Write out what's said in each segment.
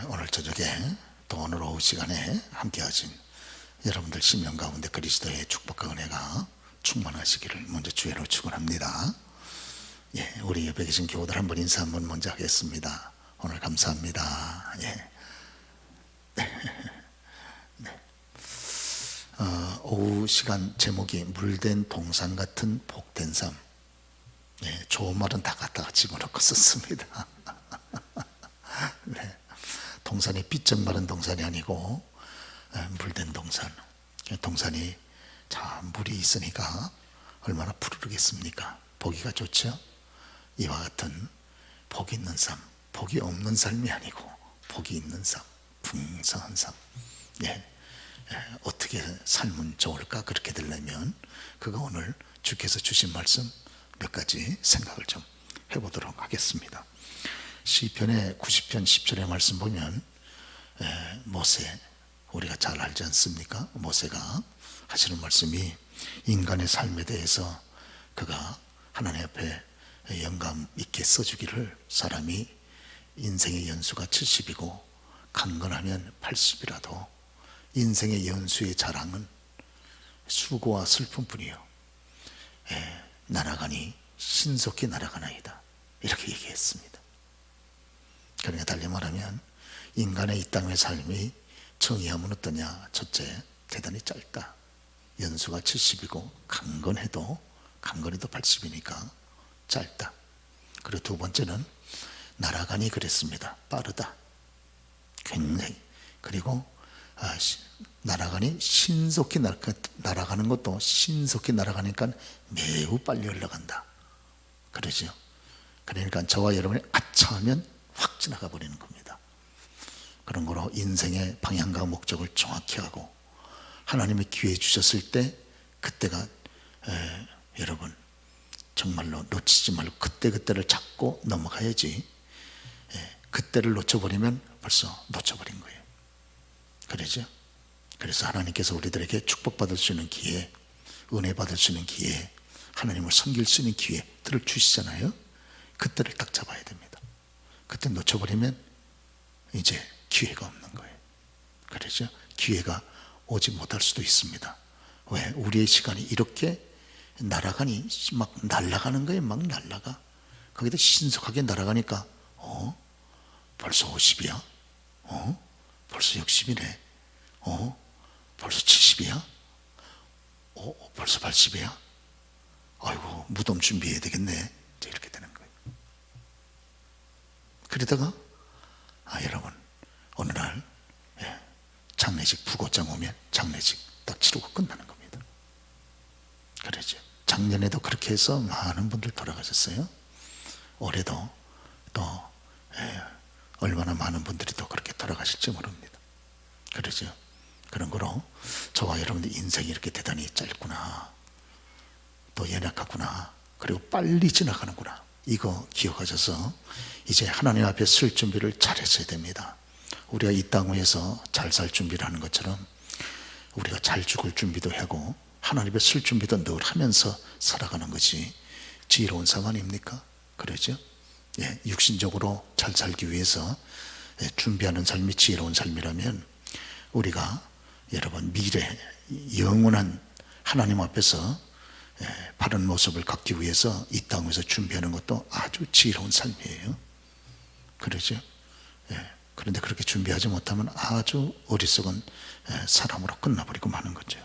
오늘 저녁에 또 오늘 오후 시간에 함께 하신 여러분들 심령 가운데 그리스도의 축복과 은혜가 충만하시기를 먼저 주의로 축원합니다. 우리 옆에 계신 교우들 한번 인사 한번 먼저 하겠습니다. 오늘 감사합니다. 오후 시간 제목이 물된 동산 같은 복된 삶. 좋은 말은 다 갖다가 집어넣고 썼습니다. 동산이 삐쩍 마른 동산이 아니고 물된 동산. 동산이 참 물이 있으니까 얼마나 푸르르겠습니까? 보기가 좋죠. 이와 같은 복이 있는 삶, 복이 없는 삶이 아니고 복이 있는 삶, 풍성한 삶. 어떻게 살면 좋을까? 그렇게 되려면 그거 오늘 주께서 주신 말씀 몇 가지 생각을 좀 해보도록 하겠습니다. 시편의 90편 10절의 말씀 보면 모세, 우리가 잘 알지 않습니까? 모세가 하시는 말씀이 인간의 삶에 대해서 그가 하나님 앞에 영감 있게 써주기를, 사람이 인생의 연수가 70이고 강건하면 80이라도 인생의 연수의 자랑은 수고와 슬픔뿐이요 날아가니 신속히 날아가나이다, 이렇게 얘기했습니다. 그러니까 달리 말하면 인간의 이 땅의 삶이 정의하면 어떠냐? 첫째, 대단히 짧다. 연수가 70이고 강건해도 80이니까 짧다. 그리고 두 번째는 날아가니 그랬습니다. 빠르다. 굉장히. 그리고 날아가니 신속히 날아가는 것도 신속히 날아가니까 매우 빨리 올라간다. 그러죠. 그러니까 저와 여러분이 아차하면 확 지나가 버리는 겁니다. 그런 거로 인생의 방향과 목적을 정확히 하고 하나님이 기회 주셨을 때 그때가 여러분 정말로 놓치지 말고 그때를 잡고 넘어가야지. 그때를 놓쳐버리면 벌써 놓쳐버린 거예요. 그러죠? 그래서 하나님께서 우리들에게 축복받을 수 있는 기회, 은혜 받을 수 있는 기회, 하나님을 섬길 수 있는 기회들을 주시잖아요. 그때를 딱 잡아야 됩니다. 그때 놓쳐버리면 이제 기회가 없는 거예요. 그렇죠? 기회가 오지 못할 수도 있습니다. 왜? 우리의 시간이 이렇게 날아가니 막 날아가는 거예요. 막 날아가. 거기다 신속하게 날아가니까 벌써 50이야? 벌써 60이네? 벌써 70이야? 벌써 80이야? 아이고, 무덤 준비해야 되겠네. 이렇게 되는 거예요. 그러다가 여러분 어느 날 장례식 부고장 오면 장례식 딱 치르고 끝나는 겁니다. 그러죠. 작년에도 그렇게 해서 많은 분들 돌아가셨어요. 올해도 또 얼마나 많은 분들이 또 그렇게 돌아가실지 모릅니다. 그러죠. 그런 거로 저와 여러분들 인생이 이렇게 대단히 짧구나, 또 연약하구나, 그리고 빨리 지나가는구나, 이거 기억하셔서 이제 하나님 앞에 설 준비를 잘 했어야 됩니다. 우리가 이 땅 위에서 잘 살 준비를 하는 것처럼 우리가 잘 죽을 준비도 하고 하나님 앞에 설 준비도 늘 하면서 살아가는 것이 지혜로운 삶 아닙니까? 그러죠? 육신적으로 잘 살기 위해서 준비하는 삶이 지혜로운 삶이라면 우리가 여러분 미래 영원한 하나님 앞에서 바른 모습을 갖기 위해서 이 땅에서 준비하는 것도 아주 지혜로운 삶이에요. 그러죠? 그런데 그렇게 준비하지 못하면 아주 어리석은 사람으로 끝나버리고 마는 거죠.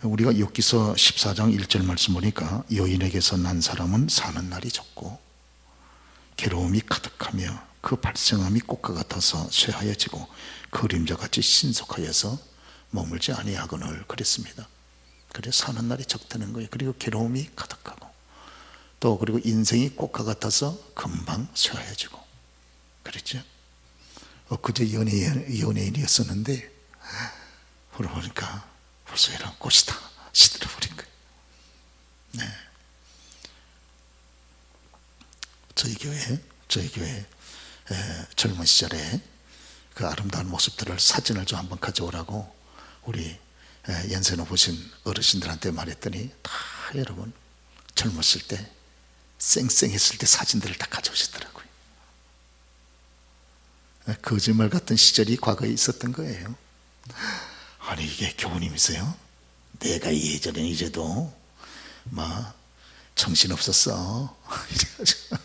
우리가 욥기서 14장 1절 말씀 보니까 여인에게서 난 사람은 사는 날이 적고 괴로움이 가득하며 그 발생함이 꽃과 같아서 쇠하여지고 그림자같이 신속하여서 머물지 아니하거늘 그랬습니다. 그래서 사는 날이 적다는 거예요. 그리고 괴로움이 가득하고 또 그리고 인생이 꽃과 같아서 금방 쇠하여지고 그랬죠. 그제 연예인이었었는데 보니까 벌써 이런 꽃이 다 시들어버린 거예요. 저희 교회 젊은 시절에 그 아름다운 모습들을 사진을 좀 한번 가져오라고 우리 연세 높으신 어르신들한테 말했더니 다 여러분 젊었을 때 쌩쌩했을 때 사진들을 다 가져오시더라고요. 거짓말 같은 시절이 과거에 있었던 거예요. 아니 이게 교우님이세요? 내가 예전에 이제도 막 정신없었어. 이래가지고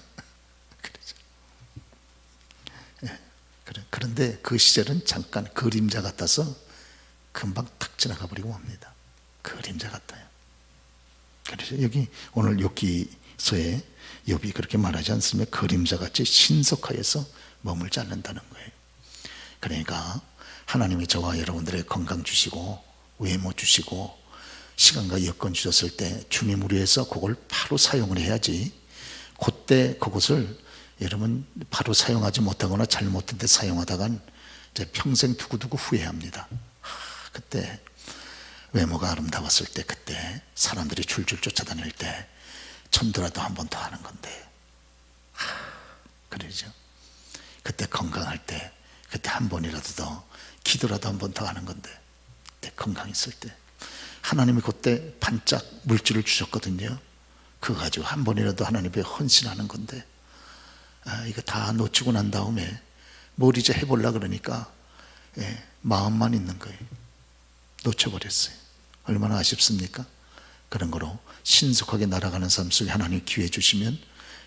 그런데 그 시절은 잠깐 그림자 같아서 금방 탁 지나가 버리고 맙니다. 그림자 같아요. 그래서 여기 오늘 욥기서에 욥이 그렇게 말하지 않습니까? 그림자같이 신속하여서 머물지 않는다는 거예요. 그러니까 하나님이 저와 여러분들의 건강 주시고 외모 주시고 시간과 여건 주셨을 때 주님 우리 위해서 그걸 바로 사용을 해야지, 그때 그것을 여러분 바로 사용하지 못하거나 잘못된 데 사용하다간 이제 평생 두고두고 후회합니다. 그때 외모가 아름다웠을 때, 그때 사람들이 줄줄 쫓아다닐 때 전도라도 한 번 더 하는 건데, 그러죠. 그때 건강할 때, 그때 한 번이라도 더 기도라도 한 번 더 하는 건데, 그때 건강했을 때 하나님이 그때 반짝 물질을 주셨거든요. 그거 가지고 한 번이라도 하나님께 헌신하는 건데, 이거 다 놓치고 난 다음에 뭘 이제 해보려 그러니까 마음만 있는 거예요. 놓쳐버렸어요. 얼마나 아쉽습니까? 그런 거로 신속하게 날아가는 삶 속에 하나님 기회 주시면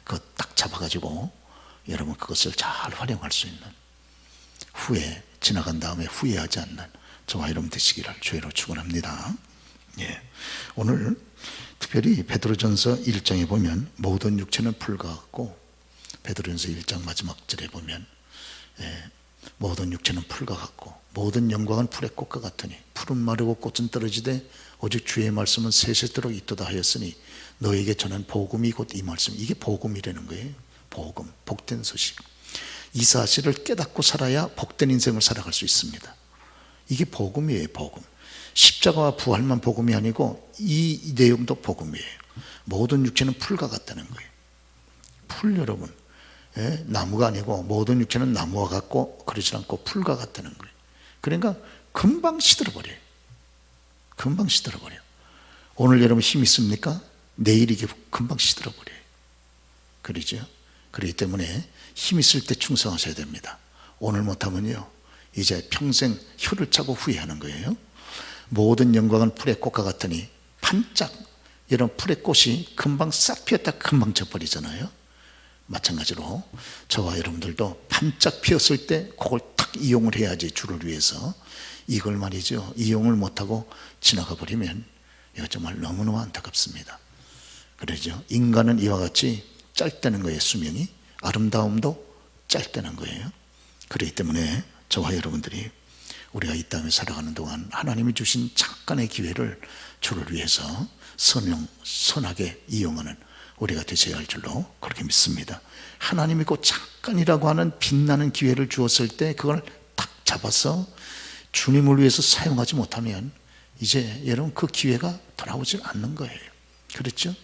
그거 딱 잡아가지고 여러분 그것을 잘 활용할 수 있는, 후에 지나간 다음에 후회하지 않는 저와 여러분 되시기를 주의로 축원합니다. 오늘 특별히 베드로전서 1장에 보면 모든 육체는 풀과 같고, 베드로전서 1장 마지막 절에 보면 모든 육체는 풀과 같고 모든 영광은 풀의 꽃과 같으니 풀은 마르고 꽃은 떨어지되 오직 주의 말씀은 세세토록 있도다 하였으니 너에게 전한 복음이 곧 이 말씀. 이게 복음이라는 거예요. 복음, 복된 소식. 이 사실을 깨닫고 살아야 복된 인생을 살아갈 수 있습니다. 이게 복음이에요. 복음. 십자가와 부활만 복음이 아니고 이 내용도 복음이에요. 모든 육체는 풀과 같다는 거예요. 풀, 여러분, 나무가 아니고 모든 육체는 나무와 같고 그렇지 않고 풀과 같다는 거예요. 그러니까 금방 시들어버려요. 금방 시들어버려요. 오늘 여러분 힘 있습니까? 내일 이게 금방 시들어버려요. 그러죠? 그렇기 때문에 힘 있을 때 충성하셔야 됩니다. 오늘 못하면요 이제 평생 혀를 차고 후회하는 거예요. 모든 영광은 풀의 꽃과 같으니, 반짝, 여러분 풀의 꽃이 금방 싹 피었다 금방 져버리잖아요. 마찬가지로 저와 여러분들도 반짝 피었을 때 그걸 딱 이용을 해야지, 주를 위해서. 이걸 말이죠, 이용을 못하고 지나가 버리면 이거 정말 너무너무 안타깝습니다. 그러죠. 인간은 이와 같이 짧다는 거예요. 수명이, 아름다움도 짧다는 거예요. 그렇기 때문에 저와 여러분들이 우리가 이 땅에 살아가는 동안 하나님이 주신 잠깐의 기회를 주를 위해서 선하게 이용하는 우리가 되셔야 할 줄로 그렇게 믿습니다. 하나님이 그 잠깐이라고 하는 빛나는 기회를 주었을 때 그걸 딱 잡아서 주님을 위해서 사용하지 못하면 이제 여러분 그 기회가 돌아오지 않는 거예요. 그렇죠?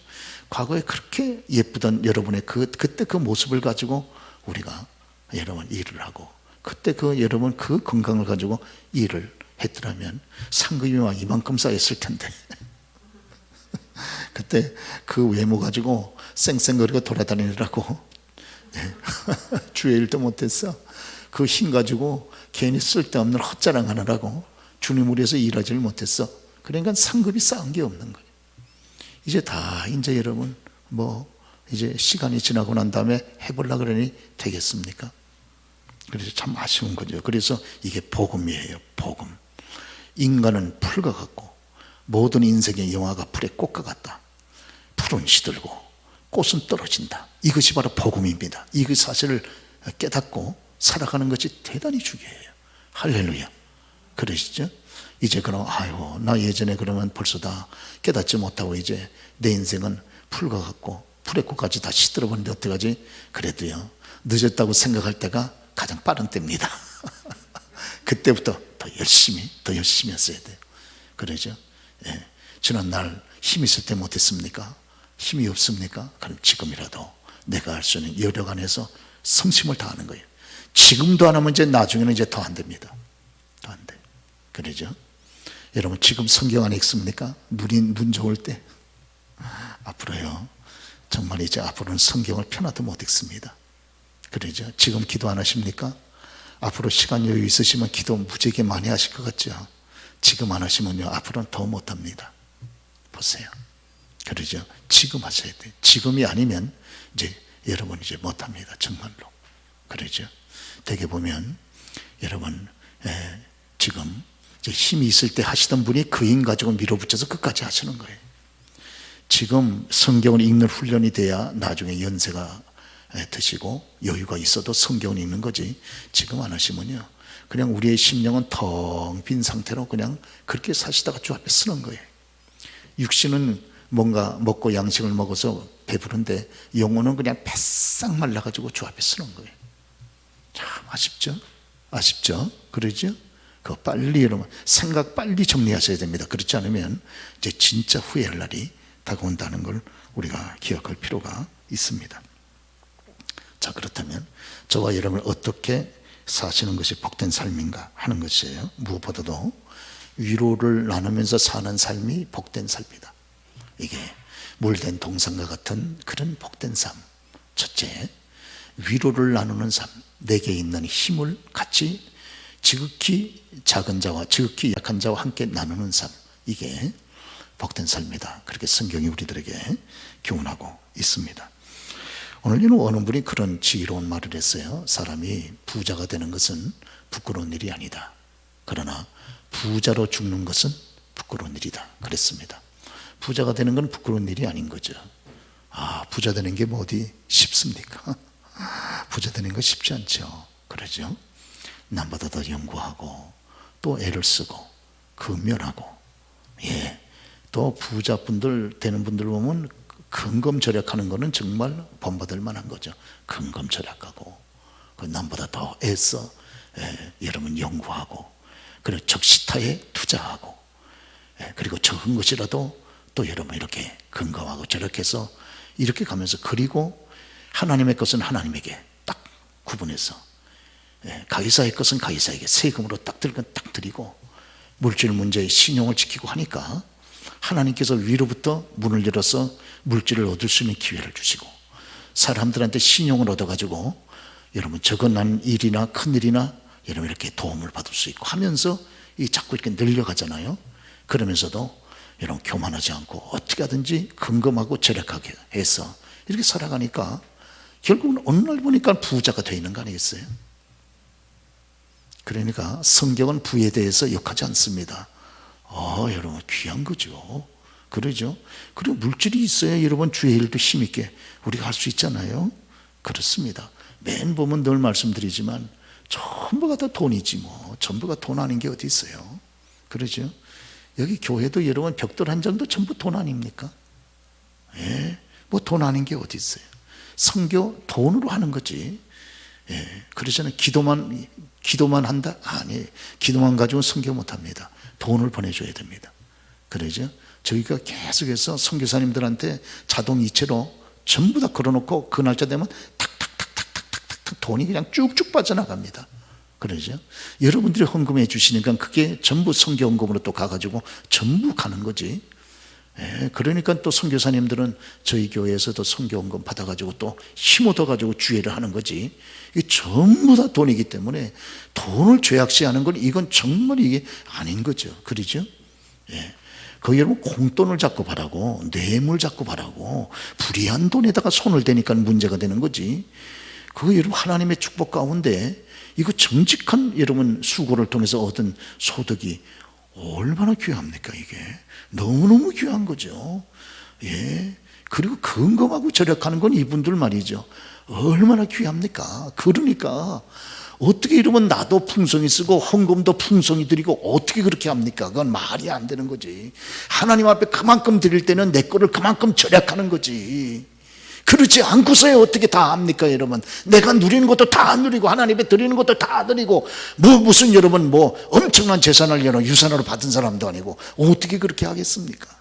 과거에 그렇게 예쁘던 여러분의 그때 그 모습을 가지고 우리가 여러분 일을 하고, 그때 그 여러분 그 건강을 가지고 일을 했더라면 상급이 막 이만큼 쌓였을 텐데 그때 그 외모 가지고 쌩쌩거리고 돌아다니느라고 주의 일도 못했어. 그 힘 가지고 괜히 쓸데없는 헛자랑 하느라고 주님을 위해서 일하지를 못했어. 그러니까 상급이 쌓은 게 없는 거예요. 이제 다 이제 여러분 뭐 이제 시간이 지나고 난 다음에 해보려고 그러니 되겠습니까? 그래서 참 아쉬운 거죠. 그래서 이게 복음이에요. 복음. 인간은 풀과 같고 모든 인생의 영화가 풀의 꽃과 같다. 풀은 시들고 꽃은 떨어진다. 이것이 바로 복음입니다. 이 사실을 깨닫고 살아가는 것이 대단히 중요해요. 할렐루야. 그러시죠? 이제 그럼 아이고 나 예전에 그러면 벌써 다 깨닫지 못하고 이제 내 인생은 풀과 같고 풀의 꽃까지 다 시들어버리는데 어떡하지? 그래도요 늦었다고 생각할 때가 가장 빠른 때입니다. 그때부터 더 열심히 했어야 돼요. 그러죠? 지난 날 힘 있을 때 못했습니까? 힘이 없습니까? 그럼 지금이라도 내가 할 수 있는 여력 안에서 성심을 다하는 거예요. 지금도 안 하면 이제 나중에는 이제 더 안 됩니다. 더 안 돼. 그러죠? 여러분 지금 성경 안에 있습니까? 눈 좋을 때 앞으로요 정말 이제 앞으로는 성경을 편하도 못 읽습니다. 그러죠? 지금 기도 안 하십니까? 앞으로 시간 여유 있으시면 기도 무지하게 많이 하실 것 같죠? 지금 안 하시면요, 앞으로는 더 못합니다. 보세요. 그러죠? 지금 하셔야 돼요. 지금이 아니면 이제 여러분 이제 못합니다. 정말로. 그러죠? 되게 보면 여러분 지금 이제 힘이 있을 때 하시던 분이 그 힘 가지고 밀어붙여서 끝까지 하시는 거예요. 지금 성경을 읽는 훈련이 돼야 나중에 연세가 드시고 여유가 있어도 성경을 읽는 거지, 지금 안 하시면요 그냥 우리의 심령은 텅 빈 상태로 그냥 그렇게 사시다가 주 앞에 쓰는 거예요. 육신은 뭔가 먹고 양식을 먹어서 배부른데 영혼은 그냥 바싹 말라가지고 주 앞에 쓰는 거예요. 참 아쉽죠? 아쉽죠? 그러죠? 그거 빨리 여러분 생각 빨리 정리하셔야 됩니다. 그렇지 않으면 이제 진짜 후회할 날이 다가온다는 걸 우리가 기억할 필요가 있습니다. 자, 그렇다면 저와 여러분 어떻게 사시는 것이 복된 삶인가 하는 것이에요. 무엇보다도 위로를 나누면서 사는 삶이 복된 삶이다. 이게 물된 동산과 같은 그런 복된 삶. 첫째, 위로를 나누는 삶. 내게 있는 힘을 같이 지극히 작은 자와 지극히 약한 자와 함께 나누는 삶. 이게 복된 삶이다. 그렇게 성경이 우리들에게 교훈하고 있습니다. 오늘은 어느 분이 그런 지혜로운 말을 했어요. 사람이 부자가 되는 것은 부끄러운 일이 아니다. 그러나 부자로 죽는 것은 부끄러운 일이다. 그랬습니다. 부자가 되는 건 부끄러운 일이 아닌 거죠. 아, 부자 되는 게 뭐 어디 쉽습니까? 부자 되는 거 쉽지 않죠. 그러죠? 남보다 더 연구하고 또 애를 쓰고 근면하고, 또 부자분들 되는 분들 보면 근검절약하는 거는 정말 본받을 만한 거죠. 근검절약하고 남보다 더 애써 여러분 연구하고, 그리고 적시타에 투자하고, 그리고 적은 것이라도 또 여러분 이렇게 근검하고 저렇게 해서 이렇게 가면서, 그리고 하나님의 것은 하나님에게 딱 구분해서, 가이사의 것은 가이사에게 세금으로 딱 들건 딱 드리고, 물질 문제의 신용을 지키고 하니까 하나님께서 위로부터 문을 열어서 물질을 얻을 수 있는 기회를 주시고, 사람들한테 신용을 얻어가지고 여러분 적어난 일이나 큰 일이나 여러분 이렇게 도움을 받을 수 있고 하면서 이 자꾸 이렇게 늘려가잖아요. 그러면서도 여러분 교만하지 않고 어떻게 하든지 근검하고 절약하게 해서 이렇게 살아가니까 결국은 어느 날 보니까 부자가 되어 있는 거 아니겠어요? 그러니까 성경은 부에 대해서 욕하지 않습니다. 여러분 귀한 거죠. 그러죠? 그리고 물질이 있어야 여러분 주의 일도 힘있게 우리가 할 수 있잖아요. 그렇습니다. 맨 보면 늘 말씀드리지만 전부가 다 돈이지 뭐. 전부가 돈 아닌 게 어디 있어요. 그러죠? 여기 교회도 여러분 벽돌 한 장도 전부 돈 아닙니까? 뭐 돈 아닌 게 어디 있어요. 선교 돈으로 하는 거지. 그러잖아요. 기도만 한다? 아니, 기도만 가지고 선교 못합니다. 돈을 보내줘야 됩니다. 그러죠? 저희가 계속해서 선교사님들한테 자동이체로 전부 다 걸어놓고 그 날짜 되면 탁탁탁탁탁탁탁 돈이 그냥 쭉쭉 빠져나갑니다. 그러죠? 여러분들이 헌금해 주시니까 그게 전부 선교 헌금으로 또 가가지고 전부 가는 거지. 그러니까 또 선교사님들은 저희 교회에서도 선교 헌금 받아가지고 또 힘 얻어가지고 주의를 하는 거지. 이게 전부 다 돈이기 때문에 돈을 죄악시하는 건 이건 정말 이게 아닌 거죠. 그러죠? 그 여러분 공돈을 자꾸 바라고 뇌물 자꾸 바라고 불의한 돈에다가 손을 대니까 문제가 되는 거지. 그거 여러분 하나님의 축복 가운데 이거 정직한 여러분 수고를 통해서 얻은 소득이 얼마나 귀합니까? 이게 너무너무 귀한 거죠. 그리고 근검하고 절약하는 건 이분들 말이죠. 얼마나 귀합니까? 그러니까 어떻게 이러면 나도 풍성히 쓰고 헌금도 풍성히 드리고 어떻게 그렇게 합니까? 그건 말이 안 되는 거지. 하나님 앞에 그만큼 드릴 때는 내 거를 그만큼 절약하는 거지. 그렇지 않고서야 어떻게 다 합니까, 여러분? 내가 누리는 것도 다 누리고 하나님께 드리는 것도 다 드리고 무슨 여러분 엄청난 재산을 유산으로 받은 사람도 아니고 어떻게 그렇게 하겠습니까?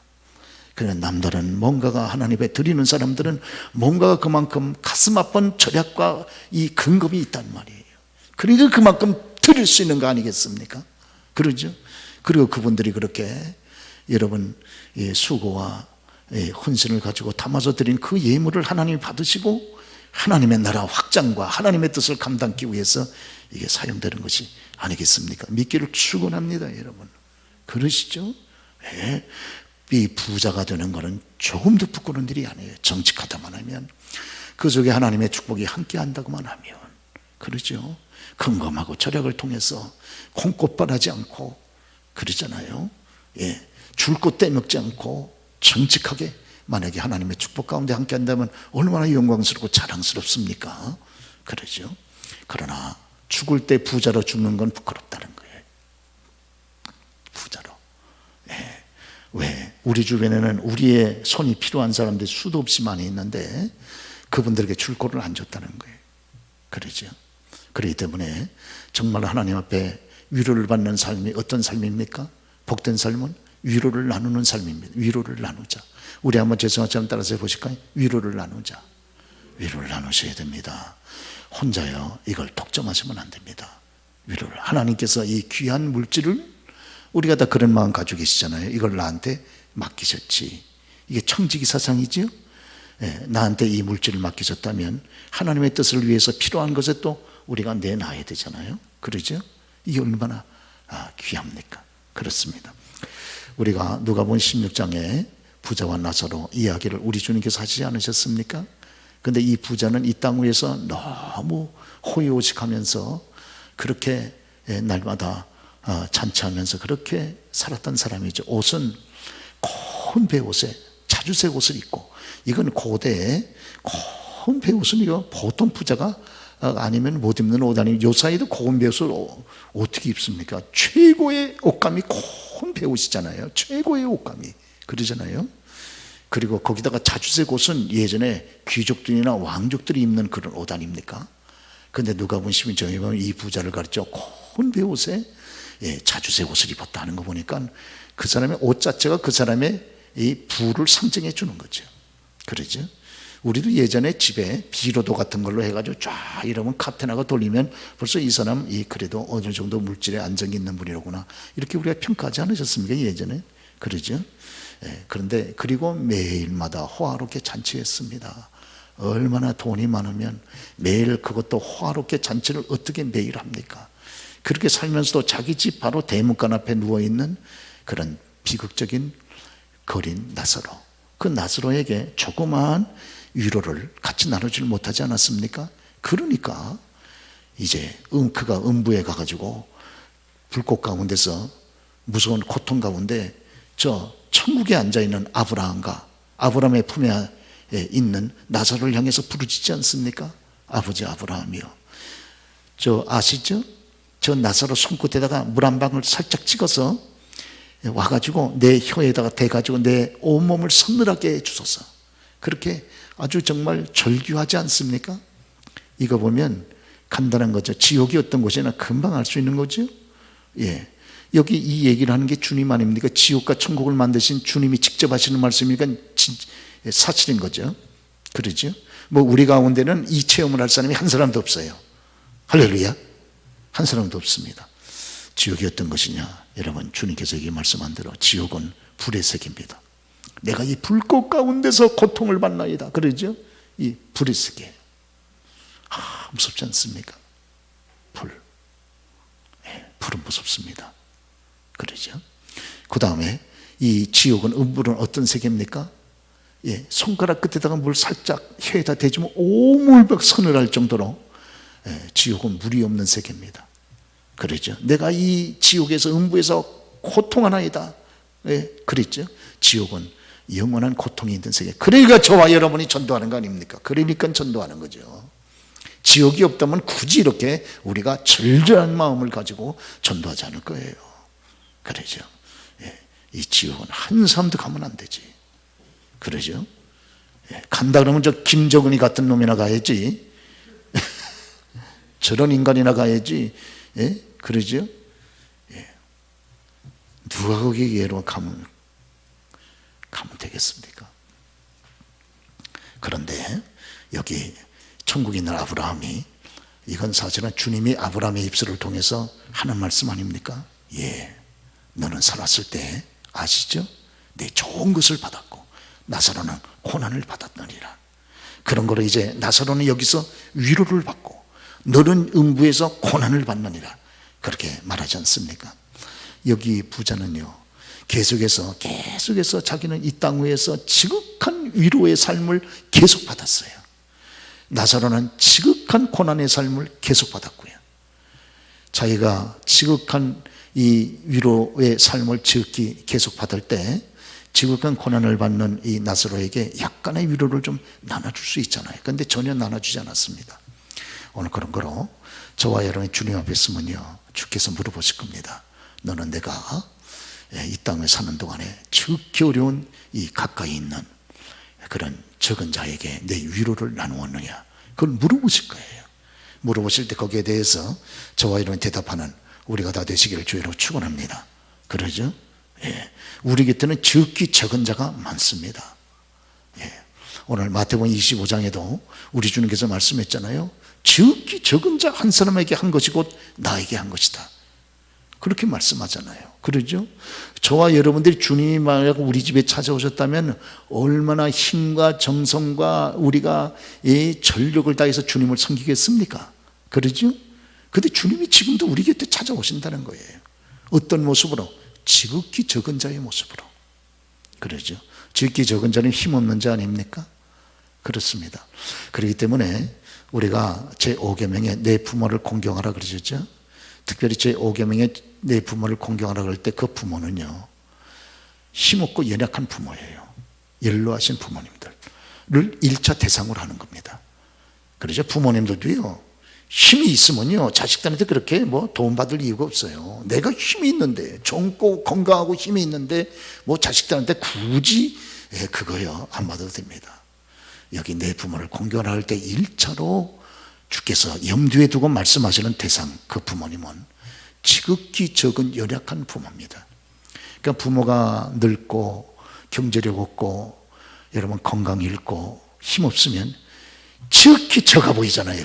그래, 남들은 뭔가가 하나님께 드리는 사람들은 뭔가가 그만큼 가슴 아픈 절약과 이 근검이 있단 말이에요. 그러니까 그만큼 드릴 수 있는 거 아니겠습니까? 그러죠? 그리고 그분들이 그렇게 여러분 수고와 헌신을 가지고 담아서 드린 그 예물을 하나님이 받으시고 하나님의 나라 확장과 하나님의 뜻을 감당하기 위해서 이게 사용되는 것이 아니겠습니까? 믿기를 축원합니다, 여러분. 그러시죠? 예. 이 부자가 되는 것은 조금도 부끄러운 일이 아니에요. 정직하다만 하면, 그 속에 하나님의 축복이 함께 한다고만 하면. 그러죠? 근검하고 절약을 통해서 콩꽃바라지 않고 그러잖아요. 예. 줄 것 떼먹지 않고 정직하게 만약에 하나님의 축복 가운데 함께 한다면 얼마나 영광스럽고 자랑스럽습니까? 그러죠. 그러나 죽을 때 부자로 죽는 건 부끄럽다는 거예요. 부자로. 예. 왜? 우리 주변에는 우리의 손이 필요한 사람들이 수도 없이 많이 있는데 그분들에게 줄 거를 안 줬다는 거예요. 그러죠. 그렇기 때문에 정말 하나님 앞에 위로를 받는 삶이 어떤 삶입니까? 복된 삶은 위로를 나누는 삶입니다. 위로를 나누자. 우리 한번 제성화처럼 따라서 해보실까요? 위로를 나누자. 위로를 나누셔야 됩니다. 혼자요 이걸 독점하시면 안 됩니다. 위로를. 하나님께서 이 귀한 물질을, 우리가 다 그런 마음 가지고 계시잖아요. 이걸 나한테 맡기셨지. 이게 청지기 사상이지요. 예, 나한테 이 물질을 맡기셨다면 하나님의 뜻을 위해서 필요한 것에 또 우리가 내놔야 되잖아요. 그러죠? 이게 얼마나 귀합니까? 그렇습니다. 우리가 누가복음 16장에 부자와 나사로 이야기를 우리 주님께서 하시지 않으셨습니까? 근데 이 부자는 이 땅 위에서 너무 호의호식하면서 그렇게 날마다 잔치하면서 그렇게 살았던 사람이죠. 옷은 큰 배옷에 자주색 옷을 입고, 이건 고대에 큰 배옷은 이거 보통 부자가 아니면 못 입는 옷 아니면 요 사이도 고운 배옷을 어떻게 입습니까? 최고의 옷감이 큰 배옷이잖아요. 최고의 옷감이 그러잖아요. 그리고 거기다가 자주색 옷은 예전에 귀족들이나 왕족들이 입는 그런 옷 아닙니까? 근데 누가복음 12장에 보면 이 부자를 가르쳐 큰 배옷에 자주색 옷을 입었다 하는 거 보니까 그 사람의 옷 자체가 그 사람의 이 부를 상징해 주는 거죠. 그러죠? 우리도 예전에 집에 비로도 같은 걸로 해가지고 쫙 이러면 카테나가 돌리면 벌써 이 사람이 그래도 어느 정도 물질에 안정이 있는 분이로구나, 이렇게 우리가 평가하지 않으셨습니까? 예전에. 그러죠? 그런데 그리고 매일마다 호화롭게 잔치했습니다. 얼마나 돈이 많으면 매일 그것도 호화롭게 잔치를 어떻게 매일 합니까? 그렇게 살면서도 자기 집 바로 대문간 앞에 누워있는 그런 비극적인 거린 나사로, 그 나사로에게 조그마한 위로를 같이 나누지 못하지 않았습니까? 그러니까 이제 그가 음부에 가가지고 불꽃 가운데서 무서운 고통 가운데 저 천국에 앉아있는 아브라함과 아브라함의 품에 있는 나사로를 향해서 부르짖지 않습니까? 아버지 아브라함이요, 저 아시죠? 저 나사로 손끝에다가 물 한 방울 살짝 찍어서 와가지고 내 혀에다가 대가지고 내 온몸을 서늘하게 해주소서. 그렇게 아주 정말 절규하지 않습니까? 이거 보면 간단한 거죠. 지옥이 어떤 곳이나 금방 알 수 있는 거죠. 예. 여기 이 얘기를 하는 게 주님 아닙니까? 지옥과 천국을 만드신 주님이 직접 하시는 말씀이니까 사실인 거죠. 그러죠? 뭐 우리 가운데는 이 체험을 할 사람이 한 사람도 없어요. 할렐루야. 한 사람도 없습니다. 지옥이 어떤 것이냐? 여러분, 주님께서 여기 말씀한 대로 지옥은 불의 색입니다. 내가 이 불꽃 가운데서 고통을 받나이다. 그러죠? 이 불의 색이에요. 무섭지 않습니까? 불. 불은 무섭습니다. 그러죠? 그 다음에 이 지옥은 음불은 어떤 색입니까? 손가락 끝에다가 물 살짝 혀에다 대주면 오물벽 서늘할 정도로 지옥은 물이 없는 색입니다. 그러죠? 내가 이 지옥에서 음부에서 고통하나이다. 그랬죠? 지옥은 영원한 고통이 있는 세계. 그러니까 저와 여러분이 전도하는 거 아닙니까? 그러니까 전도하는 거죠. 지옥이 없다면 굳이 이렇게 우리가 절절한 마음을 가지고 전도하지 않을 거예요. 그러죠? 이 지옥은 한 사람도 가면 안 되지. 그러죠? 간다 그러면 저 김정은이 같은 놈이나 가야지. 저런 인간이나 가야지. 그러죠? 누가 거기 예로 가면 되겠습니까? 그런데 여기 천국에 있는 아브라함이, 이건 사실은 주님이 아브라함의 입술을 통해서 하는 말씀 아닙니까? 너는 살았을 때 아시죠? 내 좋은 것을 받았고 나사로는 고난을 받았느니라. 그런 거로 이제 나사로는 여기서 위로를 받고 너는 음부에서 고난을 받느니라 그렇게 말하지 않습니까? 여기 부자는요 계속해서 자기는 이 땅 위에서 지극한 위로의 삶을 계속 받았어요. 나사로는 지극한 고난의 삶을 계속 받았고요. 자기가 지극한 이 위로의 삶을 지극히 계속 받을 때 지극한 고난을 받는 이 나사로에게 약간의 위로를 좀 나눠줄 수 있잖아요. 그런데 전혀 나눠주지 않았습니다. 오늘 그런 거로 저와 여러분이 주님 앞에 있으면요 주께서 물어보실 겁니다. 너는 내가 이 땅에 사는 동안에 지극히 어려운 이 가까이 있는 그런 적은 자에게 내 위로를 나누었느냐 그걸 물어보실 거예요. 물어보실 때 거기에 대해서 저와 여러분이 대답하는 우리가 다 되시기를 주의로 축원합니다. 그러죠? 예. 우리 곁에는 지극히 적은 자가 많습니다. 예. 오늘 마태복음 25장에도 우리 주님께서 말씀했잖아요. 지극히 적은 자 한 사람에게 한 것이 곧 나에게 한 것이다. 그렇게 말씀하잖아요. 그러죠? 저와 여러분들이 주님이 만약 우리 집에 찾아오셨다면 얼마나 힘과 정성과 우리가 이 전력을 다해서 주님을 섬기겠습니까? 그러죠? 그런데 주님이 지금도 우리 곁에 찾아오신다는 거예요. 어떤 모습으로? 지극히 적은 자의 모습으로. 그러죠? 지극히 적은 자는 힘없는 자 아닙니까? 그렇습니다. 그렇기 때문에 우리가 제5계명에 내 부모를 공경하라 그러셨죠? 특별히 제5계명에 내 부모를 공경하라 그럴 때 그 부모는요 힘없고 연약한 부모예요. 연로하신 부모님들을 1차 대상으로 하는 겁니다. 그러죠? 부모님들도요 힘이 있으면요 자식들한테 그렇게 뭐 도움받을 이유가 없어요. 내가 힘이 있는데 젊고 건강하고 힘이 있는데 뭐 자식들한테 굳이 그거요 안 받아도 됩니다. 여기 내 부모를 공경하라 할 때 1차로 주께서 염두에 두고 말씀하시는 대상 그 부모님은 지극히 적은 연약한 부모입니다. 그러니까 부모가 늙고 경제력 없고 여러분 건강 잃고 힘없으면 지극히 적어 보이잖아요.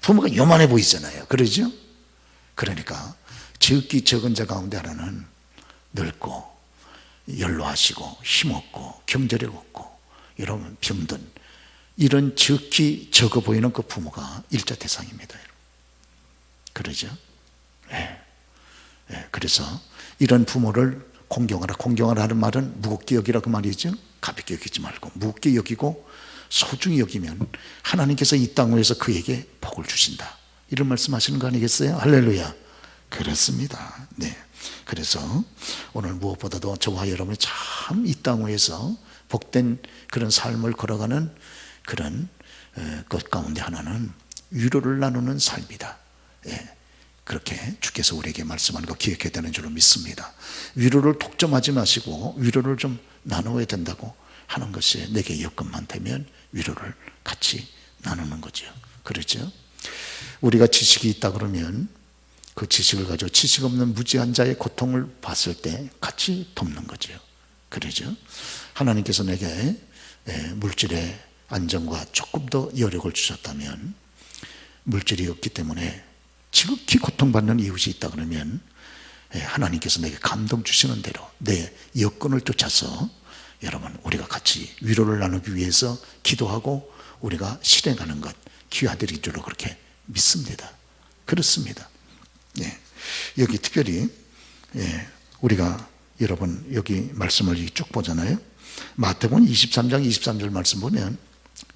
부모가 요만해 보이잖아요. 그러죠? 그러니까 지극히 적은 자 가운데 하나는 늙고 연로하시고 힘없고 경제력 없고 여러분 병든 이런 지극히 적어 보이는 그 부모가 1차 대상입니다. 그러죠? 네. 네. 그래서 이런 부모를 공경하라 하는 말은 무겁게 여기라 그 말이죠. 가볍게 여기지 말고 무겁게 여기고 소중히 여기면 하나님께서 이 땅 위에서 그에게 복을 주신다. 이런 말씀하시는 거 아니겠어요? 할렐루야. 그렇습니다. 네. 그래서 오늘 무엇보다도 저와 여러분이 참 이 땅 위에서 복된 그런 삶을 걸어가는 그런 것 가운데 하나는 위로를 나누는 삶이다. 예, 그렇게 주께서 우리에게 말씀하는 거 기억해야 되는 줄로 믿습니다. 위로를 독점하지 마시고 위로를 좀 나누어야 된다고 하는 것이 내게 여건만 되면 위로를 같이 나누는 거죠. 그렇죠? 우리가 지식이 있다 그러면 그 지식을 가지고 지식 없는 무지한 자의 고통을 봤을 때 같이 돕는 거죠. 그러죠? 하나님께서 내게 물질의 안정과 조금 더 여력을 주셨다면 물질이 없기 때문에 지극히 고통받는 이웃이 있다 그러면 하나님께서 내게 감동 주시는 대로 내 여건을 쫓아서 여러분 우리가 같이 위로를 나누기 위해서 기도하고 우리가 실행하는 것 귀하들이 줄로 그렇게 믿습니다. 그렇습니다. 예. 여기 특별히 우리가 여러분 여기 말씀을 쭉 보잖아요. 마태복음 23장 23절 말씀 보면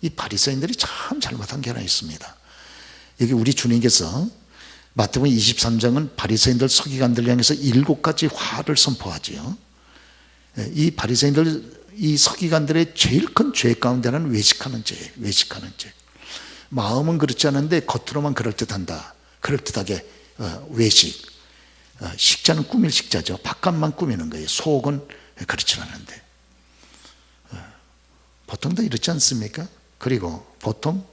이 바리새인들이 참 잘못한 게 하나 있습니다. 여기 우리 주님께서 마태복음 23장은 바리새인들 서기관들 향해서 7가지 화를 선포하지요. 이 바리새인들 이 서기관들의 제일 큰 죄 가운데 하나는 외식하는 죄예요. 외식하는 죄. 마음은 그렇지 않은데 겉으로만 그럴듯한다. 그럴듯하게 외식. 식자는 꾸밀 식자죠. 바깥만 꾸미는 거예요. 속은 그렇지 않은데. 보통 다 이렇지 않습니까? 그리고 보통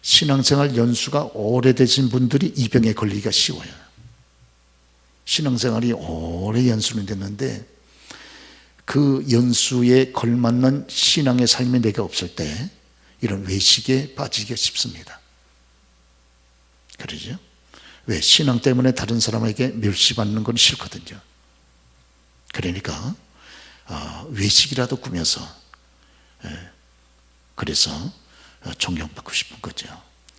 신앙생활 연수가 오래되신 분들이 이 병에 걸리기가 쉬워요. 신앙생활이 오래 연수는 됐는데 그 연수에 걸맞는 신앙의 삶이 내가 없을 때 이런 외식에 빠지기가 쉽습니다. 그러죠? 왜? 신앙 때문에 다른 사람에게 멸시받는 건 싫거든요. 그러니까 외식이라도 꾸며서 그래서 존경받고 싶은 거죠.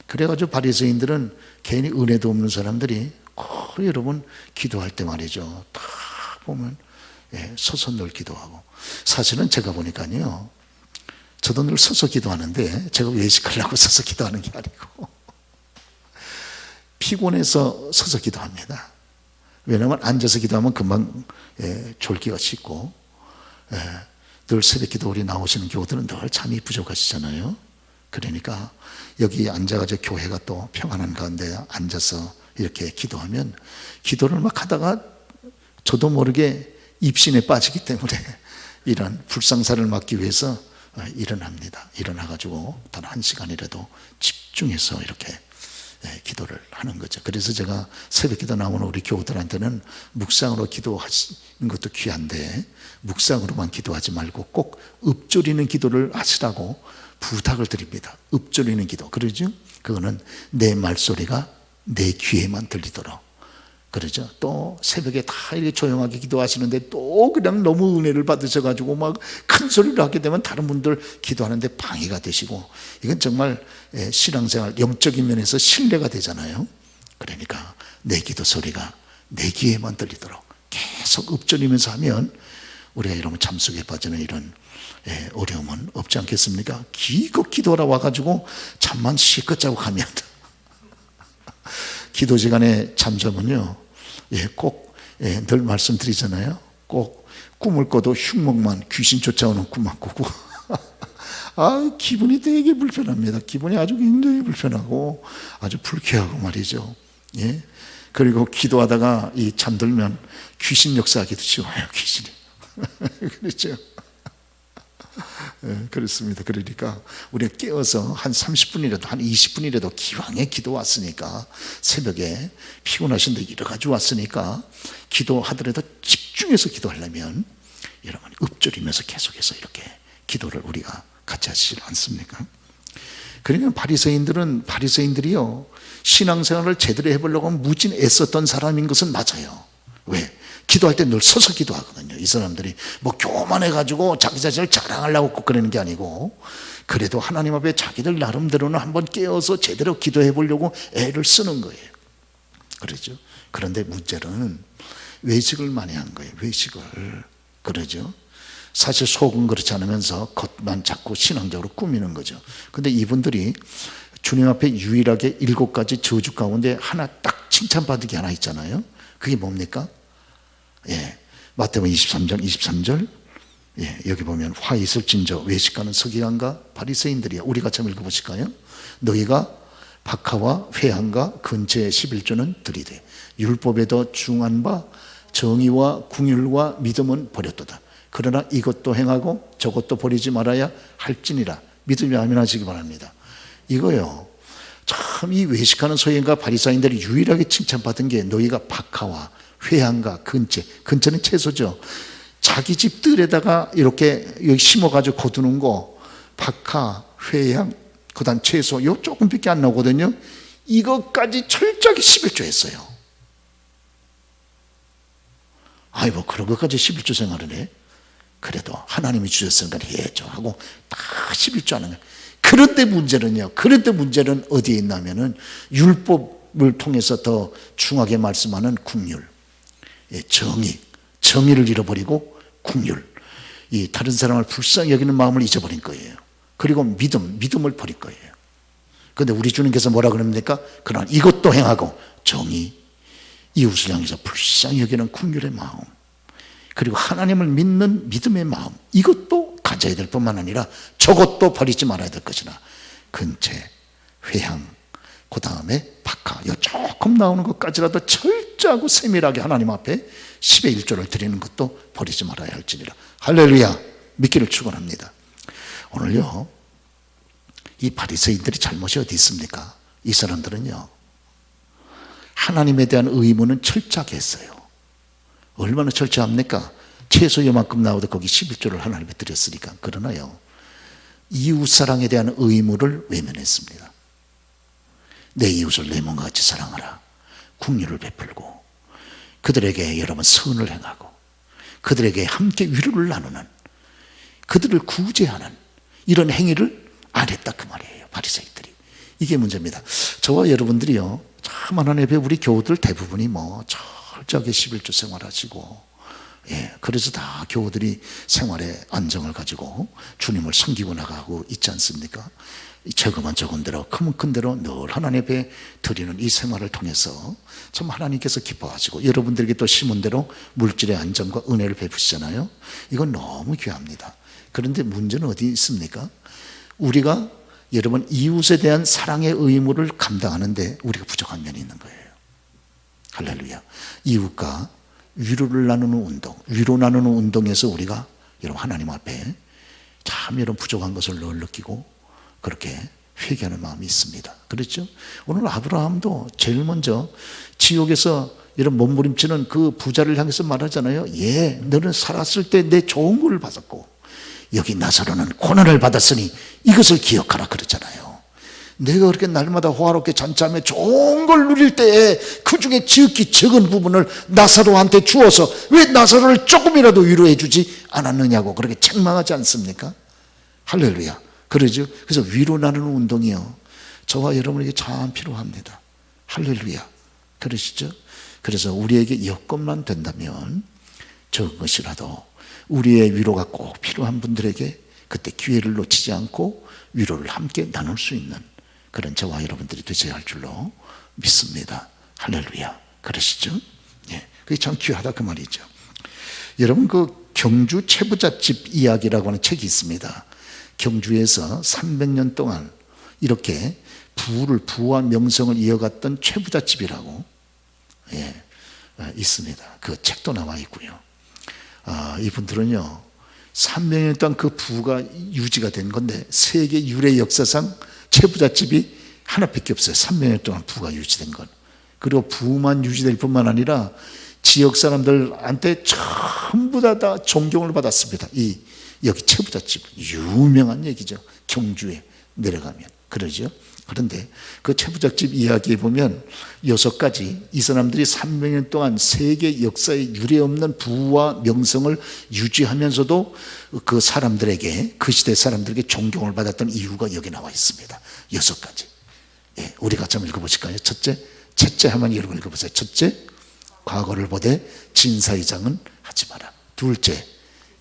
그래가지고 바리새인들은 괜히 은혜도 없는 사람들이 여러분 기도할 때 말이죠, 딱 보면 서서 늘 기도하고, 사실은 제가 보니까요, 저도 늘 서서 기도하는데 제가 외식하려고 서서 기도하는 게 아니고 피곤해서 서서 기도합니다. 왜냐하면 앉아서 기도하면 금방 졸기가 쉽고, 늘 새벽 기도 우리 나오시는 교우들은 늘 잠이 부족하시잖아요. 그러니까 여기 앉아가지고 교회가 또 평안한 가운데 앉아서 이렇게 기도하면, 기도를 막 하다가 저도 모르게 입신에 빠지기 때문에 이런 불상사를 막기 위해서 일어납니다. 일어나가지고 단 1시간이라도 집중해서 이렇게 기도를 하는 거죠. 그래서 제가 새벽 기도 나오는 우리 교우들한테는 묵상으로 기도하시는 것도 귀한데 묵상으로만 기도하지 말고 꼭 읊조리는 기도를 하시라고 부탁을 드립니다. 읊조리는 기도. 그러죠? 그거는 내 말소리가 내 귀에만 들리도록. 그러죠? 또 새벽에 다 이렇게 조용하게 기도하시는데 또 그냥 너무 은혜를 받으셔가지고 막 큰 소리를 하게 되면 다른 분들 기도하는데 방해가 되시고, 이건 정말 신앙생활 영적인 면에서 신뢰가 되잖아요. 그러니까 내 기도 소리가 내 귀에만 들리도록 계속 읊조리면서 하면 우리가 이러면 잠속에 빠지는 이런 어려움은 없지 않겠습니까? 기껏 기도하러 와가지고 잠만 실컷 자고 가면 기도 시간에 잠자면요, 꼭 늘 말씀드리잖아요. 꼭 꿈을 꿔도 흉몽만, 귀신 쫓아오는 꿈만 꾸고 기분이 되게 불편합니다. 기분이 아주 굉장히 불편하고 아주 불쾌하고 말이죠. 그리고 기도하다가 잠들면 귀신 역사하기도 쉬워요. 귀신이 그렇죠. 그렇습니다. 그러니까 우리가 깨어서 한 30분이라도 한 20분이라도 기왕에 기도 왔으니까, 새벽에 피곤하신데 여러 가지 왔으니까 기도하더라도 집중해서 기도하려면 여러분 읊조리면서 계속해서 이렇게 기도를 우리가 같이 하시지 않습니까? 그러니까 바리새인들이요, 신앙생활을 제대로 해보려고 하면 무진 애썼던 사람인 것은 맞아요. 왜? 기도할 때 늘 서서 기도하거든요. 이 사람들이 뭐 교만해가지고 자기 자신을 자랑하려고 꼭 그러는 게 아니고, 그래도 하나님 앞에 자기들 나름대로는 한번 깨어서 제대로 기도해 보려고 애를 쓰는 거예요. 그러죠. 그런데 문제는 외식을 많이 한 거예요. 외식을. 그러죠. 사실 속은 그렇지 않으면서 겉만 자꾸 신앙적으로 꾸미는 거죠. 근데 이분들이 주님 앞에 유일하게 7가지 저주 가운데 하나 딱 칭찬받은 게 하나 있잖아요. 그게 뭡니까? 마태복음 23절 여기 보면 화 있을진저 외식하는 서기관과 바리새인들이야. 우리 같이 한번 읽어보실까요? 너희가 박하와 회한과 근처의 11조는 들이되 율법에도 중한 바 정의와 궁율과 믿음은 버렸도다. 그러나 이것도 행하고 저것도 버리지 말아야 할지니라. 믿음이 아멘하시기 바랍니다. 이거요, 참 이 외식하는 서기관과 바리새인들이 유일하게 칭찬받은 게 너희가 박하와 회한과 근처는 채소죠. 자기 집 뜰에다가 이렇게 여기 심어가지고 거두는 거, 박하, 회향, 그 다음 채소, 요 조금밖에 안 나오거든요. 이것까지 철저하게 11조 했어요. 뭐 그런 것까지 11조 생활을 해? 그래도 하나님이 주셨으니까 해야죠 하고 다 11조 하는 거예요. 그런데 문제는 어디에 있냐면은 율법을 통해서 더 중하게 말씀하는 궁율, 정의를 잃어버리고 궁율, 이 다른 사람을 불쌍히 여기는 마음을 잊어버린 거예요. 그리고 믿음을 버릴 거예요. 그런데 우리 주님께서 뭐라 그럽니까? 그러나 이것도 행하고 정의, 이웃을 향해서 불쌍히 여기는 궁율의 마음, 그리고 하나님을 믿는 믿음의 마음, 이것도 가져야 될 뿐만 아니라 저것도 버리지 말아야 될 것이나 근체, 회향, 그 다음에 박하, 요 조금 나오는 것까지라도 철저하고 세밀하게 하나님 앞에 10의 1조를 드리는 것도 버리지 말아야 할지니라. 할렐루야. 믿기를 축원합니다. 오늘요, 이 바리새인들이 잘못이 어디 있습니까? 이 사람들은요, 하나님에 대한 의무는 철저하게 했어요. 얼마나 철저합니까? 채소 요만큼 나오도 거기 11조를 하나님께 드렸으니까. 그러나요, 이웃사랑에 대한 의무를 외면했습니다. 내 이웃을 내 몸과 같이 사랑하라. 긍휼을 베풀고 그들에게 여러분 선을 행하고 그들에게 함께 위로를 나누는, 그들을 구제하는 이런 행위를 안 했다 그 말이에요, 바리새인들이. 이게 문제입니다. 저와 여러분들이요, 참 하나님 앞에 우리 교우들 대부분이 철저하게 11조 생활하시고, 그래서 다 교우들이 생활의 안정을 가지고 주님을 섬기고 나가고 있지 않습니까? 저거만 적은 대로 크면 큰 대로 늘 하나님 앞에 드리는 이 생활을 통해서 참 하나님께서 기뻐하시고, 여러분들에게 또 심은 대로 물질의 안정과 은혜를 베푸시잖아요. 이건 너무 귀합니다. 그런데 문제는 어디 있습니까? 우리가 여러분 이웃에 대한 사랑의 의무를 감당하는데 우리가 부족한 면이 있는 거예요. 할렐루야. 이웃과 위로를 나누는 운동, 위로 나누는 운동에서 우리가 여러분 하나님 앞에 참 이런 부족한 것을 늘 느끼고 그렇게 회개하는 마음이 있습니다. 그렇죠? 오늘 아브라함도 제일 먼저 지옥에서 이런 몸부림치는 그 부자를 향해서 말하잖아요. 너는 살았을 때 내 좋은 걸 받았고 여기 나사로는 고난을 받았으니 이것을 기억하라 그러잖아요. 내가 그렇게 날마다 호화롭게 잔치하며 좋은 걸 누릴 때에 그 중에 지극히 적은 부분을 나사로한테 주어서 왜 나사로를 조금이라도 위로해 주지 않았느냐고 그렇게 책망하지 않습니까? 할렐루야. 그러죠. 그래서 위로 나누는 운동이요, 저와 여러분에게 참 필요합니다. 할렐루야. 그러시죠? 그래서 우리에게 여건만 된다면 적은 것이라도 우리의 위로가 꼭 필요한 분들에게 그때 기회를 놓치지 않고 위로를 함께 나눌 수 있는 그런 저와 여러분들이 되셔야 할 줄로 믿습니다. 할렐루야. 그러시죠? 그게 참 귀하다 그 말이죠. 여러분 그 경주 채부잣집 이야기라고 하는 책이 있습니다. 경주에서 300년 동안 이렇게 부와 명성을 이어갔던 채부잣집이라고 있습니다. 그 책도 나와 있고요. 이분들은요 300년 동안 그 부가 유지가 된 건데 세계 유래 역사상 채부잣집이 하나밖에 없어요. 300년 동안 부가 유지된 건. 그리고 부만 유지될 뿐만 아니라 지역 사람들한테 전부 다 존경을 받았습니다. 여기 채부잣집 유명한 얘기죠. 경주에 내려가면 그러죠. 그런데 그 채부잣집 이야기에 보면 6가지 이 사람들이 300년 동안 세계 역사에 유례없는 부와 명성을 유지하면서도 그 사람들에게, 그 시대 사람들에게 존경을 받았던 이유가 여기 나와 있습니다. 6가지. 우리가 좀 읽어보실까요? 첫째 하면 여러분 읽어보세요. 첫째, 과거를 보되 진사이장은 하지 마라. 둘째,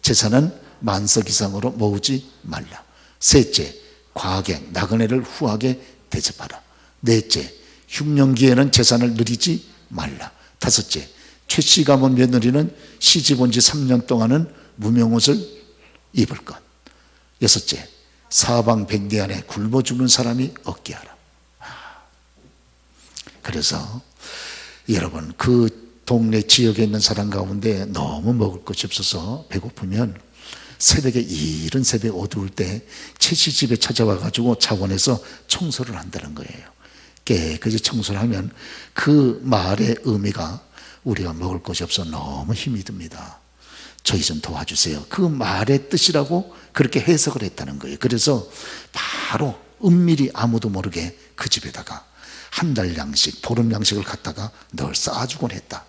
재산은 만석 이상으로 모으지 말라. 셋째, 과하게 나그네를 후하게 대접하라. 넷째, 흉년기에는 재산을 누리지 말라. 다섯째, 최씨 가문 며느리는 시집 온 지 3년 동안은 무명옷을 입을 것. 여섯째, 사방백리 안에 굶어 죽는 사람이 없게 하라. 그래서 여러분 그 동네 지역에 있는 사람 가운데 너무 먹을 것이 없어서 배고프면 새벽에 이른 새벽 어두울 때 채씨 집에 찾아와 가지고 자원해서 청소를 한다는 거예요. 깨끗이 청소를 하면 그 말의 의미가 우리가 먹을 것이 없어 너무 힘이 듭니다. 저희 좀 도와주세요. 그 말의 뜻이라고 그렇게 해석을 했다는 거예요. 그래서 바로 은밀히 아무도 모르게 그 집에다가 한 달 양식, 보름 양식을 갖다가 늘 쌓아주곤 했다.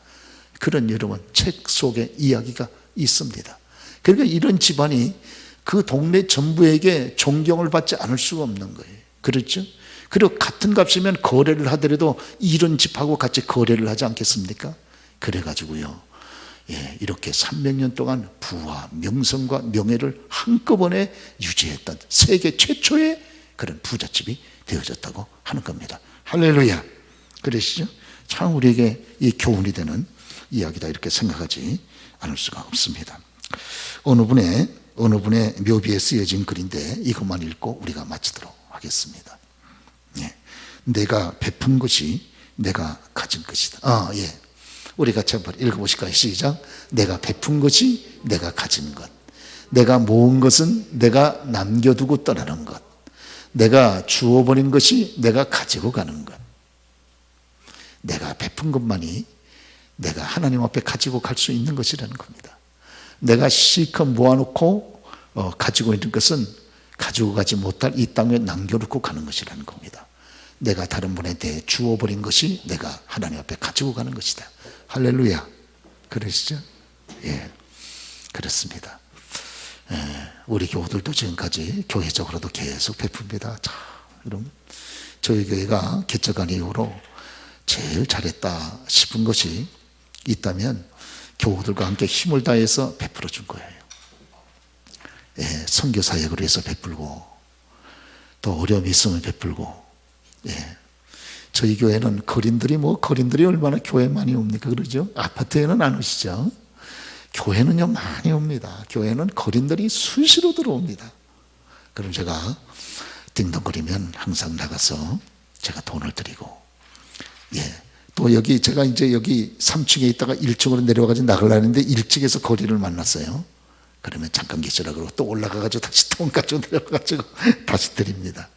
그런 여러분 책 속에 이야기가 있습니다. 그러니까 이런 집안이 그 동네 전부에게 존경을 받지 않을 수가 없는 거예요. 그렇죠? 그리고 같은 값이면 거래를 하더라도 이런 집하고 같이 거래를 하지 않겠습니까? 그래가지고요, 이렇게 300년 동안 부와 명성과 명예를 한꺼번에 유지했던 세계 최초의 그런 부잣집이 되어졌다고 하는 겁니다. 할렐루야. 그러시죠? 참 우리에게 이 교훈이 되는 이야기다 이렇게 생각하지 않을 수가 없습니다. 어느 분의 묘비에 쓰여진 글인데 이것만 읽고 우리가 마치도록 하겠습니다. 내가 베푼 것이 내가 가진 것이다. 우리 같이 한번 읽어보실까요? 시작. 내가 베푼 것이 내가 가진 것, 내가 모은 것은 내가 남겨두고 떠나는 것, 내가 주어버린 것이 내가 가지고 가는 것. 내가 베푼 것만이 내가 하나님 앞에 가지고 갈 수 있는 것이라는 겁니다. 내가 실컷 모아놓고 가지고 있는 것은 가지고 가지 못할 이 땅에 남겨놓고 가는 것이라는 겁니다. 내가 다른 분에 대해 주어버린 것이 내가 하나님 앞에 가지고 가는 것이다. 할렐루야. 그러시죠? 그렇습니다. 우리 교우들도 지금까지 교회적으로도 계속 베풉니다. 자, 여러분, 저희 교회가 개척한 이후로 제일 잘했다 싶은 것이 있다면 교우들과 함께 힘을 다해서 베풀어 준 거예요. 선교 사역을 위해서 베풀고, 또 어려움이 있으면 베풀고. 저희 교회는 거린들이 얼마나 교회 많이 옵니까? 그러죠? 아파트에는 안 오시죠? 교회는요 많이 옵니다. 교회는 거린들이 수시로 들어옵니다. 그럼 제가 띵동거리면 항상 나가서 제가 돈을 드리고, 또 여기 제가 이제 여기 3층에 있다가 1층으로 내려가지고 나가려는데 1층에서 거리를 만났어요. 그러면 잠깐 계시라 그러고 또 올라가가지고 다시 돈 가지고 내려가가지고 다시 드립니다.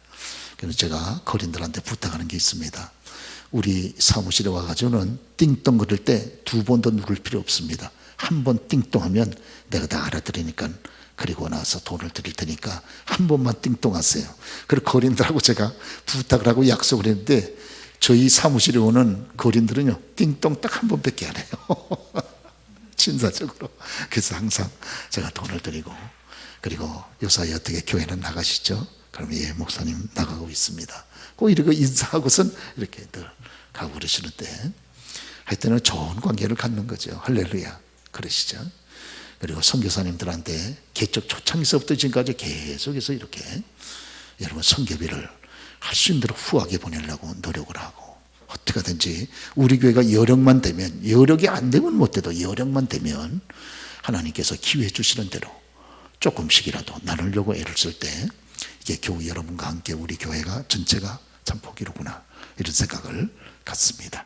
그래서 제가 거린들한테 부탁하는 게 있습니다. 우리 사무실에 와가지고는 띵동 거릴 때 2번 더 누를 필요 없습니다. 한 번 띵동하면 내가 다 알아들으니까, 그리고 나서 돈을 드릴 테니까 한 번만 띵동하세요. 그리고 거린들하고 제가 부탁을 하고 약속을 했는데, 저희 사무실에 오는 거린들은요 띵동 딱 한 번밖에 안 해요. 친사적으로. 그래서 항상 제가 돈을 드리고, 그리고 요사이 어떻게 교회는 나가시죠? 그러면 예, 목사님 나가고 있습니다. 꼭 이러고 인사하고선 이렇게 늘 가고 그러시는데, 하여튼 좋은 관계를 갖는 거죠. 할렐루야. 그러시죠. 그리고 선교사님들한테 개척 초창기서부터 지금까지 계속해서 이렇게 여러분 선교비를 할 수 있는 대로 후하게 보내려고 노력을 하고, 어떻게든지 우리 교회가 여력만 되면, 여력이 안 되면 못해도 여력만 되면 하나님께서 기회 주시는 대로 조금씩이라도 나누려고 애를 쓸 때, 이게 교우 여러분과 함께 우리 교회가 전체가 참 복이로구나, 이런 생각을 갖습니다.